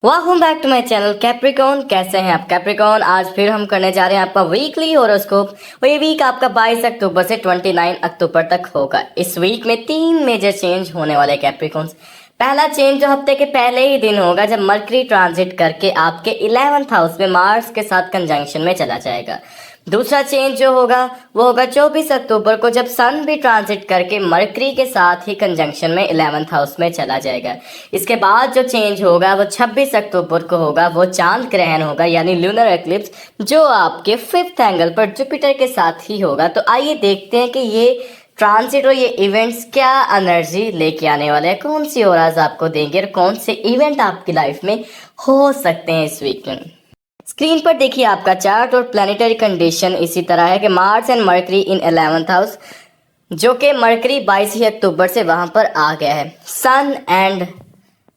Welcome back to my channel Capricorn. कैसे हैं आप कैप्रिकॉन? आज फिर हम करने जा रहे हैं आपका वीकली हॉरोस्कोप। और ये वीक आपका 22 अक्टूबर से 29 अक्टूबर तक होगा। इस वीक में 3 मेजर चेंज होने वाले कैप्रिकॉन्स। पहला चेंज जो हफ्ते के पहले ही दिन होगा जब मरकरी ट्रांजिट करके आपके 11th हाउस में मार्स के साथ कंजंक्शन में चला जाएगा। दूसरा चेंज जो होगा वो होगा 24 अक्टूबर को जब सन भी ट्रांजिट करके मरकरी के साथ ही कंजंक्शन में 11th हाउस में चला जाएगा। इसके बाद जो चेंज होगा वो 26 अक्टूबर को होगा, वो चांद ग्रहण होगा यानी लूनर एक्लिप्स, जो आपके 5th एंगल पर जुपिटर के साथ ही होगा। तो आइए देखते हैं कि ये ट्रांजिट और ये इवेंट्स क्या एनर्जी लेके आने वाले हैं, कौन सी ऑराज आपको देंगे और कौन से इवेंट आपकी लाइफ में हो सकते हैं इस वीक में। स्क्रीन पर देखिए आपका चार्ट और प्लानिटरी कंडीशन इसी तरह है कि Mars and mercury in 11th house, जो कि मरकरी 22 ही अक्टूबर से वहां पर आ गया है। Sun and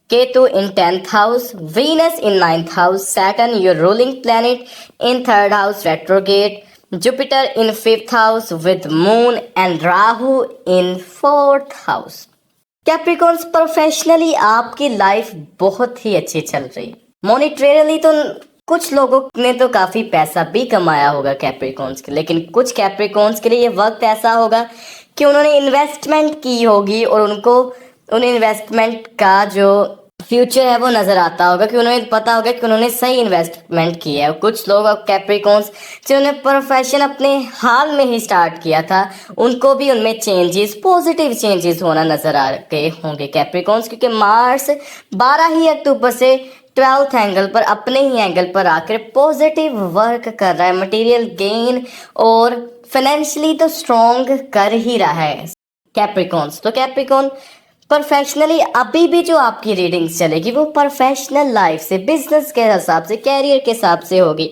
Ketu in 10th house, Venus in 9th house, Saturn your ruling planet in 3rd house retrograde, Jupiter in 5th house with moon and Rahu in 4th house. Capricorns, professionally आपकी life बहुत ही अच्छी चल रही है। मॉनिटरली तो कुछ लोगों ने तो काफी पैसा भी कमाया होगा कैप्रिकॉन्स के, लेकिन कुछ कैप्रिकॉन्स के लिए ये वक्त ऐसा होगा कि उन्होंने इन्वेस्टमेंट की होगी और उनको उन इन्वेस्टमेंट का जो फ्यूचर है वो नजर आता होगा कि उन्हें पता होगा कि उन्होंने सही इन्वेस्टमेंट किया है। कुछ लोग अब कैप्रिकॉन्स जिन्होंने प्रोफेशन अपने हाल में ही स्टार्ट किया था, उनको भी उनमें चेंजेस, पॉजिटिव चेंजेस होना नजर आ गए होंगे कैप्रिकॉन्स, क्योंकि मार्स 12 ही अक्टूबर से 12th एंगल पर अपने ही एंगल पर आकर पॉजिटिव वर्क कर रहा है, मटेरियल गेन और फाइनेंशियली तो स्ट्रॉन्ग कर ही रहा है कैप्रिकॉन्स। तो कैप्रिकॉन, प्रोफेशनली अभी भी जो आपकी रीडिंग्स चलेगी वो प्रोफेशनल लाइफ से, बिजनेस के हिसाब से, कैरियर के हिसाब से होगी।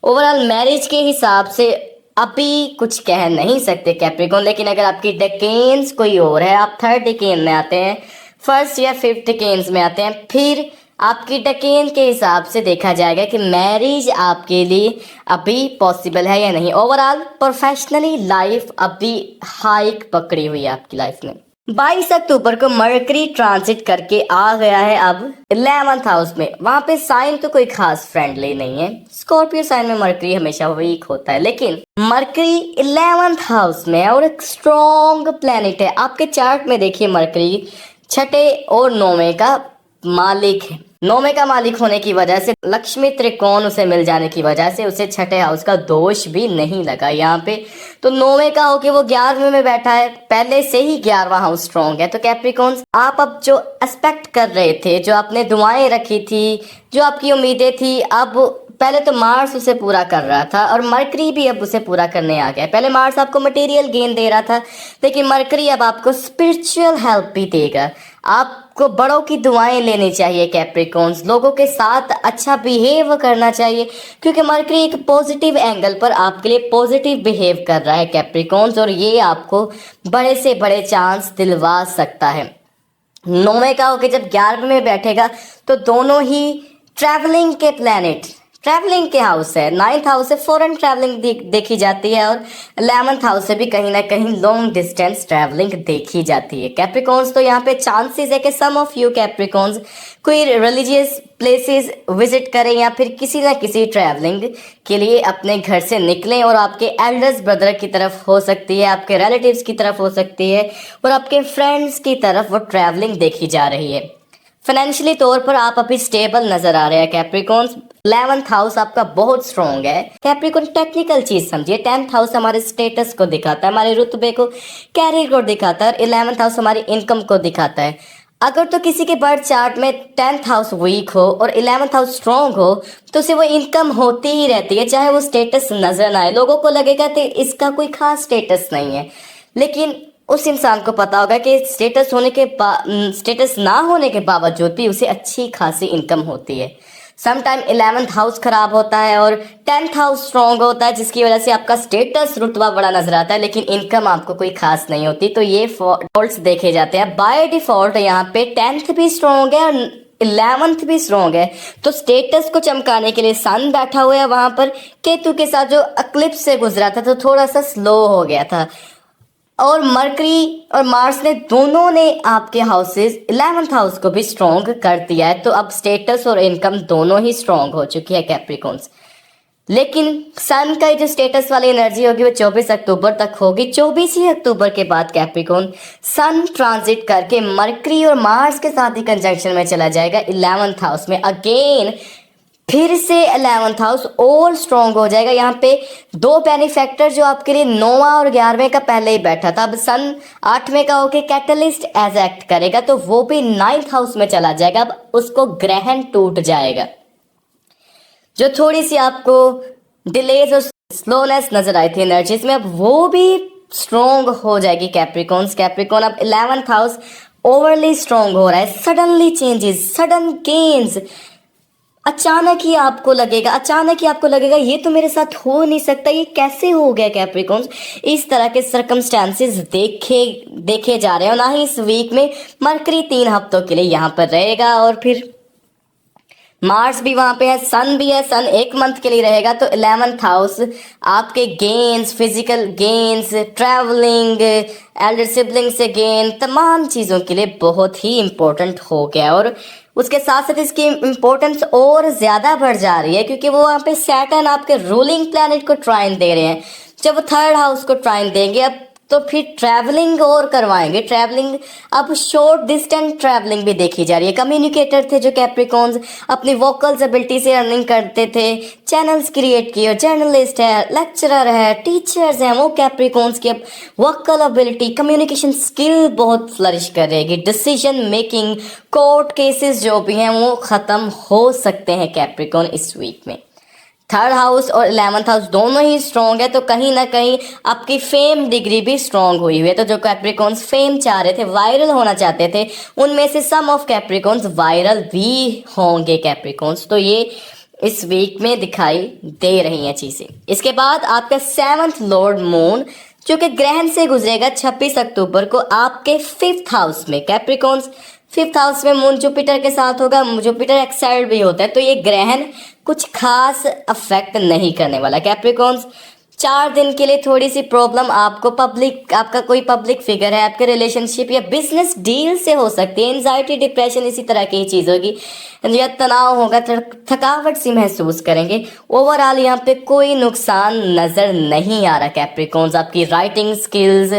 ओवरऑल मैरिज के हिसाब से अभी कुछ कह नहीं सकते कैप्रिकॉन, लेकिन अगर आपकी डेकेन्स कोई और है, आप 3rd डेकेन में आते हैं, 1st या 5th डेकेन्स में आते हैं, फिर आपकी डेकेन के हिसाब से देखा जाएगा कि मैरिज आपके लिए अभी पॉसिबल है या नहीं। ओवरऑल प्रोफेशनली लाइफ अभी हाइक पकड़ी हुई है आपकी लाइफ में। 22 अक्टूबर को मरकरी ट्रांजिट करके आ गया है अब 11th हाउस में। वहां पे साइन तो कोई खास फ्रेंडली नहीं है, स्कॉर्पियो साइन में मरकरी हमेशा वीक होता है, लेकिन मरकरी 11th हाउस में है और एक स्ट्रॉन्ग प्लेनेट है। आपके चार्ट में देखिए मरकरी 6ठे और 9वें का मालिक है। 9वें का मालिक होने की वजह से, लक्ष्मी त्रिकोण उसे मिल जाने की वजह से उसे 6ठे हाउस का दोष भी नहीं लगा यहाँ पे। तो 9वें का होके वो 11वें में बैठा है, पहले से ही 11वां हाउस स्ट्रॉन्ग है। तो कैप्रिकॉन्स, आप अब जो एक्सपेक्ट कर रहे थे, जो आपने दुआएं रखी थी, जो आपकी उम्मीदें थी, अब पहले तो मार्स उसे पूरा कर रहा था और मरकरी भी अब उसे पूरा करने आ गया। पहले मार्स आपको मटेरियल गेन दे रहा था, लेकिन मरकरी अब आपको स्पिरिचुअल हेल्प भी देगा। आपको बड़ों की दुआएं लेनी चाहिए कैप्रिकॉन्स, लोगों के साथ अच्छा बिहेव करना चाहिए, क्योंकि मरकरी एक पॉजिटिव एंगल पर आपके लिए पॉजिटिव बिहेव कर रहा है कैप्रिकॉन्स, और ये आपको बड़े से बड़े चांस दिलवा सकता है। 9वें का होकर जब 11वें में बैठेगा तो दोनों ही ट्रैवलिंग के प्लैनेट, ट्रैवलिंग के हाउस है। 9th हाउस से फॉरेन ट्रैवलिंग देखी जाती है और 11th हाउस से भी कहीं ना कहीं लॉन्ग डिस्टेंस ट्रैवलिंग देखी जाती है कैप्रिकॉन्स। तो यहाँ पे चांसेस है कि सम ऑफ यू कैप्रिकॉन्स कोई रिलीजियस प्लेसेस विजिट करें या फिर किसी ना किसी ट्रैवलिंग के लिए अपने घर से निकलें, और आपके एल्डर्स ब्रदर की तरफ हो सकती है, आपके रिलेटिव्स की तरफ हो सकती है, और आपके फ्रेंड्स की तरफ वो ट्रैवलिंग देखी जा रही है। फाइनेंशियली तौर पर आप अभी स्टेबल नजर आ रहे हैं कैप्रिकॉन्स। 11th हाउस आपका बहुत स्ट्रॉन्ग है कैप्रिकॉन। टेक्निकल चीज समझिए, 10th हाउस हमारे स्टेटस को दिखाता है, हमारे रुतबे को, कैरियर को दिखाता है, और 11th हाउस हमारी इनकम को दिखाता है। अगर तो किसी के बर्थ चार्ट में 10th हाउस वीक हो और 11th हाउस स्ट्रॉन्ग हो तो उसे वो इनकम होती ही रहती है, चाहे वो स्टेटस नजर ना आए। लोगों को लगेगा कि इसका कोई खास स्टेटस नहीं है, लेकिन उस इंसान को पता होगा कि स्टेटस ना होने के बावजूद भी उसे अच्छी खासी इनकम होती है। समटाइम 11th हाउस खराब होता है और 10th हाउस स्ट्रॉन्ग होता है, जिसकी वजह से आपका स्टेटस, रुतबा बड़ा नजर आता है, लेकिन इनकम आपको कोई खास नहीं होती। तो ये फॉल्ट्स देखे जाते हैं बाय डिफॉल्ट। यहाँ पे 10th भी स्ट्रॉन्ग है और 11th भी स्ट्रॉन्ग है, तो स्टेटस को चमकाने के लिए सन बैठा हुआ है वहां पर। केतु के साथ जो एक्लिप्स से गुजरा था तो थोड़ा सा स्लो हो गया था। और मरकरी और मार्स ने दोनों ने आपके हाउसेस 11th हाउस को भी स्ट्रॉन्ग कर दिया है, तो अब स्टेटस और इनकम दोनोों ही स्ट्रॉन्ग हो चुकी है कैप्रिकॉन्स। लेकिन सन का जो स्टेटस वाली एनर्जी होगी वो 24 अक्टूबर तक होगी। 24 ही अक्टूबर के बाद कैप्रिकॉन सन ट्रांजिट करके मरकरी और मार्स के साथ ही कंजंक्शन में चला जाएगा 11th हाउस में। अगेन फिर से 11th हाउस और स्ट्रॉन्ग हो जाएगा। यहाँ पे दो बेनिफैक्टर जो आपके लिए 9वां और 11वें का पहले ही बैठा था, अब सन 8वें का होके कैटलिस्ट एज एक्ट करेगा, तो वो भी 9th हाउस में चला जाएगा। अब उसको ग्रहण टूट जाएगा। जो थोड़ी सी आपको डिलेज और स्लोनेस नजर आई थी एनर्जीज में, अब वो भी स्ट्रॉन्ग हो जाएगी कैप्रिकॉन। अब 11th हाउस ओवरली स्ट्रॉन्ग हो रहा है। सडनली चेंजेस, सडन गेन्स, अचानक ही आपको लगेगा ये तो मेरे साथ हो नहीं सकता, ये कैसे हो गया कैप्रिकॉन। इस तरह के सर्कमस्टेंसेस देखे जा रहे हैं। ना ही इस वीक में मरकरी 3 हफ्तों के लिए यहाँ पर रहेगा और फिर मार्स भी वहां पे है, सन भी है, सन 1 मंथ के लिए रहेगा। तो 11th हाउस आपके gains, physical gains, travelling, Elder sibling से गेन, तमाम चीज़ों के लिए बहुत ही इम्पोर्टेंट हो गया। और उसके साथ साथ इसकी इम्पोर्टेंस और ज़्यादा बढ़ जा रही है क्योंकि वो वहाँ पे सैटर्न आपके रूलिंग प्लैनेट को ट्राइन दे रहे हैं। जब वो 3rd हाउस को ट्राइन देंगे अब तो फिर ट्रैवलिंग और करवाएंगे। ट्रैवलिंग अब शॉर्ट डिस्टेंस ट्रैवलिंग भी देखी जा रही है। कम्युनिकेटर थे जो कैप्रिकॉन्स, अपनी वोकल्स एबिलिटी से अर्निंग करते थे, चैनल्स क्रिएट किए, जर्नलिस्ट है, लेक्चरर है, टीचर्स हैं, वो कैप्रिकॉन्स की अब वोकल एबिलिटी, कम्युनिकेशन स्किल बहुत फ्लरिश करेगी। डिसीजन मेकिंग, कोर्ट केसेस जो भी हैं वो ख़त्म हो सकते हैं कैप्रिकॉन इस वीक में। 3rd हाउस और 11th हाउस दोनों ही स्ट्रॉन्ग है, तो कहीं ना कहीं आपकी फेम डिग्री भी स्ट्रॉन्ग हुई है। तो जो कैप्रिकॉन्स फेम चाह रहे थे, वायरल होना चाहते थे, उनमें से सम ऑफ कैप्रिकॉन्स वायरल भी होंगे कैप्रिकॉन्स। तो ये इस वीक में दिखाई दे रही हैं चीज़ें। इसके बाद आपका 7th लॉर्ड मून जो कि ग्रहण से गुजरेगा 26 अक्टूबर को आपके 5th हाउस में। कैप्रिकॉन्स 5th हाउस में मून जुपिटर के साथ होगा, जुपिटर एक्साइड भी होता है, तो ये ग्रहण कुछ खास अफेक्ट नहीं करने वाला। कैप्रिकॉन्स 4 दिन के लिए थोड़ी सी प्रॉब्लम आपको आपका कोई पब्लिक फिगर है, आपके रिलेशनशिप या बिजनेस डील से हो सकती है। एंजाइटी, डिप्रेशन, इसी तरह की चीज़ होगी या तनाव होगा, थकावट सी महसूस करेंगे। ओवरऑल यहाँ पे कोई नुकसान नज़र नहीं आ रहा कैप्रिकॉन्स। आपकी राइटिंग स्किल्स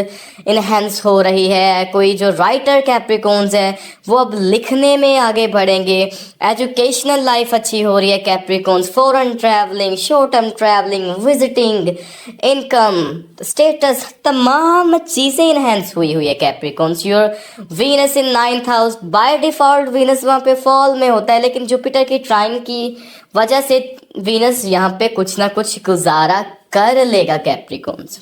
इनहेंस हो रही है। कोई जो राइटर कैप्रिकॉन्स है वो अब लिखने में आगे बढ़ेंगे। एजुकेशनल लाइफ अच्छी हो रही है Capricorns. Foreign travelling, short term travelling, visiting, income, status, तमाम चीज़ें इनहेंस हुई है Capricorns. Your Venus in 9th house, by default Venus वहाँ पे फॉल में होता है, लेकिन जुपिटर की ट्राइन की वजह से वीनस यहाँ पे कुछ ना कुछ गुजारा कर लेगा कैप्रिकॉन्स।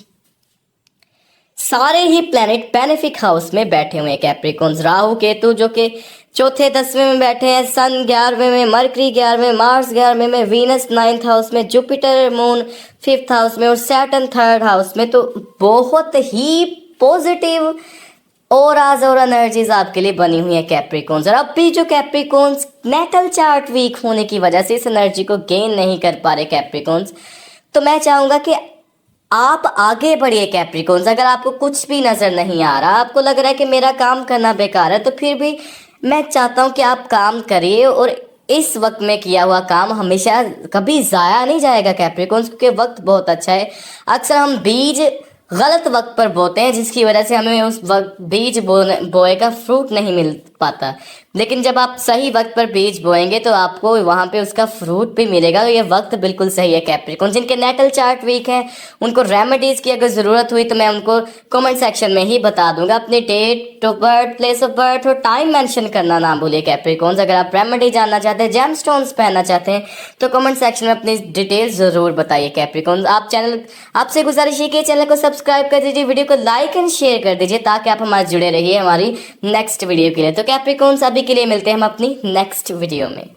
सारे ही प्लैनेट बेनिफिक हाउस में बैठे हुए हैं कैप्रिकॉन्स। राहु केतु जो कि 4th 10वें में बैठे हैं, सन 11वें में, मरकरी 11वें, मार्स 11वें में, वीनस 9th हाउस में, जुपिटर मून 5th हाउस में और सैटर्न 3rd हाउस में। तो बहुत ही पॉजिटिव ऑराज और एनर्जीज आपके लिए बनी हुई है कैप्रिकॉन्स। और अब भी जो कैप्रिकॉन्स नेटल चार्ट वीक होने की वजह से इस एनर्जी को गेन नहीं कर पा रहे कैप्रिकॉन्स, तो मैं चाहूँगा कि आप आगे बढ़िए कैप्रिकॉन्स। अगर आपको कुछ भी नज़र नहीं आ रहा, आपको लग रहा है कि मेरा काम करना बेकार है, तो फिर भी मैं चाहता हूँ कि आप काम करिए और इस वक्त में किया हुआ काम हमेशा कभी ज़ाया नहीं जाएगा कैप्रिकॉन्स, क्योंकि वक्त बहुत अच्छा है। अक्सर हम बीज गलत वक्त पर बोते हैं जिसकी वजह से हमें उस वक्त बीज बोए का फ्रूट नहीं मिल पाता। लेकिन जब आप सही वक्त पर बीज बोएंगे तो आपको वहाँ पे उसका फ्रूट भी मिलेगा। तो ये वक्त बिल्कुल सही है कैप्रिकॉन। जिनके नेटल चार्ट वीक है उनको रेमेडीज़ की अगर ज़रूरत हुई तो मैं उनको कमेंट सेक्शन में ही बता दूंगा। अपनी date of birth, place of birth और टाइम मेंशन करना ना भूलिए कैप्रिकॉन्स। अगर आप रेमेडी जानना चाहते हैं, जेम स्टोन्स पहनना चाहते हैं तो कमेंट सेक्शन में अपनी डिटेल्स ज़रूर बताइए कैप्रिकॉन्स। आपसे गुजारिश है कि चैनल को सब्सक्राइब कर दीजिए, वीडियो को लाइक एंड शेयर कर दीजिए ताकि आप हमारे जुड़े रहिए हमारी नेक्स्ट वीडियो के लिए। तो कैप्रिकॉन्स अभी के लिए मिलते हैं हम अपनी नेक्स्ट वीडियो में।